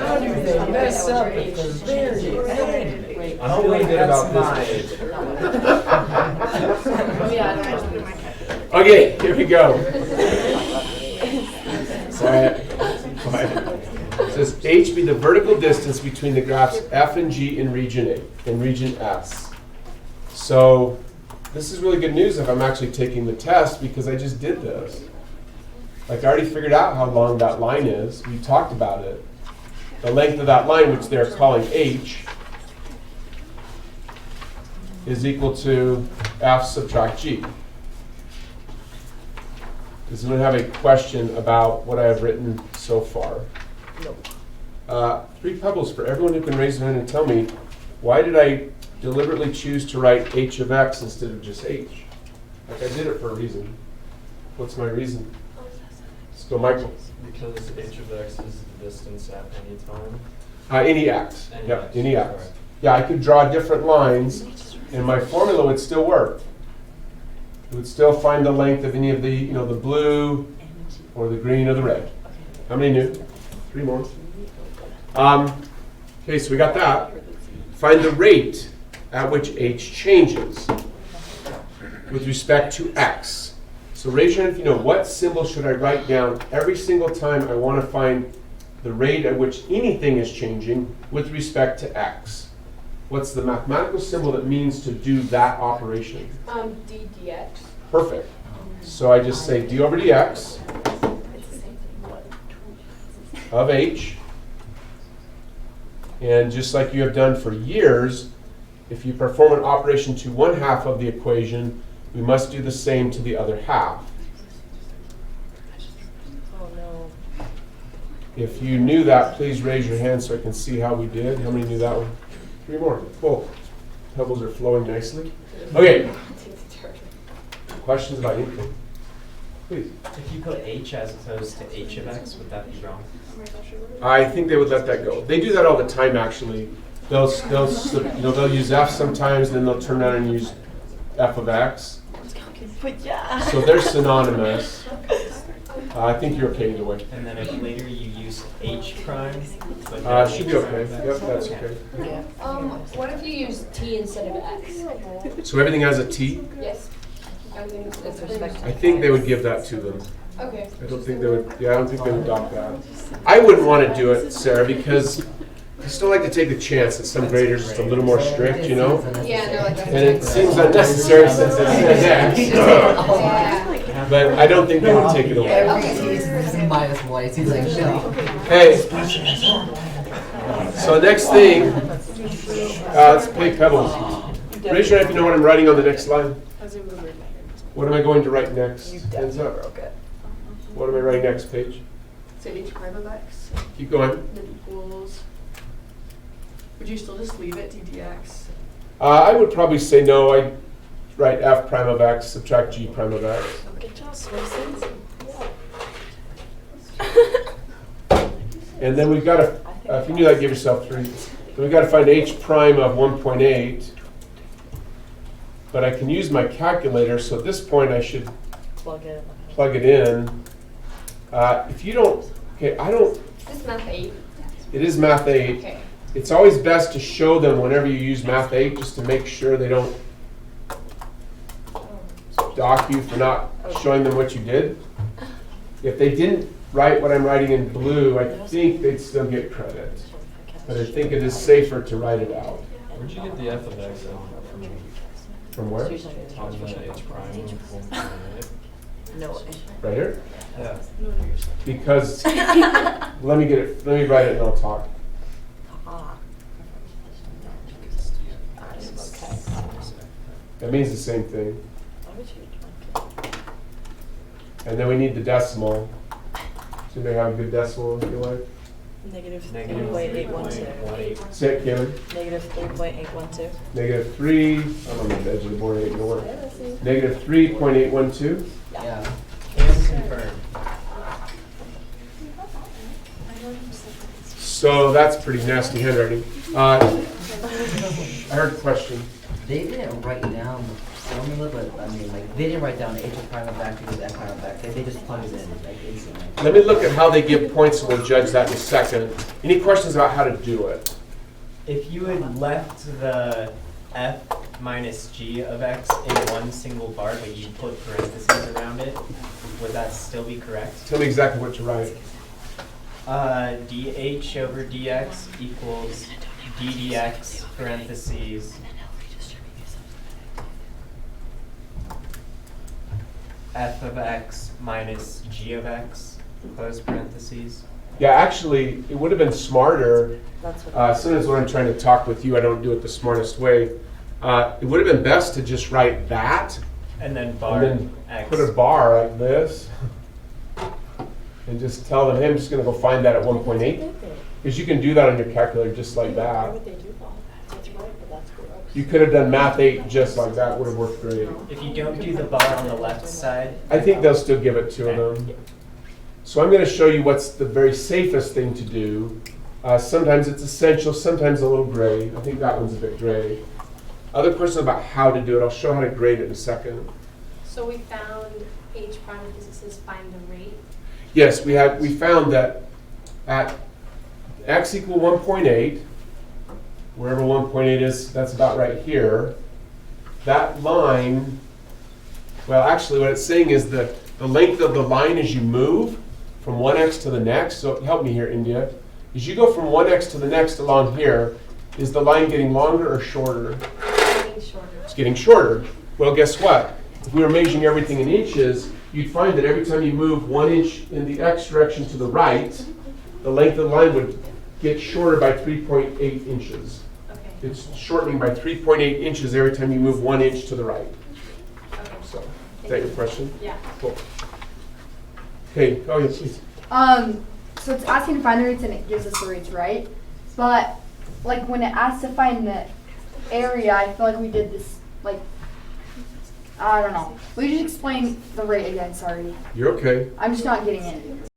How do they mess up at the very end? I'm feeling good about this page. Okay, here we go. Quiet. It says H be the vertical distance between the graphs F and G in region A, in region S. So this is really good news if I'm actually taking the test because I just did this. Like I already figured out how long that line is. We talked about it. The length of that line, which they're calling H, is equal to F subtract G. Does anyone have a question about what I have written so far? No. 3 pebbles for everyone who can raise their hand and tell me, why did I deliberately choose to write h of x instead of just h? Like I did it for a reason. What's my reason? Let's go, Michael. Because h of x is the distance at any time. Any x. Any Yep, x, any x. correct. Yeah, I could draw different lines, and my formula would still work. It would still find the length of any of the, the blue, or the green, or the red. How many new? 3 more. Okay, so we got that. Find the rate at which h changes with respect to x. So raise your hand if you know, what symbol should I write down every single time I want to find the rate at which anything is changing with respect to x? What's the mathematical symbol that means to do that operation? D dx. Perfect. So I just say d over dx of h. And just like you have done for years, if you perform an operation to one half of the equation, we must do the same to the other half. Oh no. If you knew that, please raise your hand so I can see how we did. How many knew that one? 3 more. Cool. Pebbles are flowing nicely. Okay. Questions about anything? Please. If you put h as opposed to h of x, would that be wrong? I think they would let that go. They do that all the time, actually. They'll use f sometimes, then they'll turn around and use f of x. But yeah. So they're synonymous. I think you're okay either way. And then if later you use h prime, but Should be okay. Yep, that's okay. What if you use t instead of x? So everything has a t. Yes. With respect to I think they would give that to them. Okay. I don't think they would. Yeah, I don't think they would adopt that. I wouldn't want to do it, Sarah, because I just don't like to take a chance that some graders are just a little more strict, you know. Yeah, they're like. And it seems unnecessary since it says X. Yeah. But I don't think they would take it away. Every is minus one. It seems like shitty. Hey. So next thing, let's play pebbles. Raise your hand if you know what I'm writing on the next line. What am I going to write next? Hands up. What am I writing next, Paige? So h prime of x Keep going. then equals. Would you still just leave it ddx? I would probably say no. I write f prime of x, subtract g prime of x. Good job, Swayze. And then we've got to, if you knew that, give yourself 3. Then we've got to find h prime of 1.8. But I can use my calculator, so at this point I should plug it in. If you don't, okay, I don't. This is math 8. It is math 8. Okay. It's always best to show them whenever you use math 8, just to make sure they don't dock you for not showing them what you did. If they didn't write what I'm writing in blue, I think they'd still get credit. But I think it is safer to write it out. Where'd you get the f of x from? From where? On the h prime. No. Right here? Yeah. Because let me get it. Let me write it and I'll talk. That means the same thing. And then we need the decimal. So they have a good decimal in your life. Negative Negative 3.812. Say it, Kaylee. Negative 3.812. Negative 3. I'm on the edge of the board. Ain't gonna work. Negative 3.812. Yeah. Can confirm. So that's pretty nasty handwriting. I heard a question. They didn't write down the formula, but I mean, like, they didn't write down h prime of x equals f prime of x. They just plugged it in, like, instantly. Let me look at how they give points, and we'll judge that in a second. Any questions about how to do it? If you had left the f minus g of x in one single bar, but you put parentheses around it, would that still be correct? Tell me exactly what to write. dh over dx equals ddx parentheses f of x minus g of x, close parentheses. Yeah, actually, it would have been smarter. That's what. Sometimes when I'm trying to talk with you, I don't do it the smartest way. It would have been best to just write that And then bar and then x. put a bar like this and just tell them, hey, I'm just going to go find that at 1.8. Because you can do that on your calculator just like Why that. would they do that? That's right, but that's gross. You could have done math 8 just like that. Would have worked great. If you don't do the bar on the left side, I think they'll still give it to them. So I'm going to show you what's the very safest thing to do. Sometimes it's essential, sometimes a little gray. I think that one's a bit gray. Other question about how to do it. I'll show how to grade it in a second. So we found h prime because it says find the rate. Yes, we found that at x equal 1.8, wherever 1.8 is, that's about right here. That line, well, actually what it's saying is that the length of the line as you move from one x to the next, so help me here, India, as you go from one x to the next along here, is the line getting longer or shorter? Getting shorter. It's getting shorter. Well, guess what? If we were measuring everything in inches, you'd find that every time you move 1 inch in the x direction to the right, the length of the line would get shorter by 3.8 inches. Okay. It's shortening by 3.8 inches every time you move 1 inch to the right. Okay. So, is that your question? Yeah. Cool. Okay, oh yes, please. So it's asking to find the rates and it gives us the rates, right? But like when it asks to find the area, I feel like we did this like I don't know. Will you just explain the rate again? Sorry, You're okay. I'm just not getting it.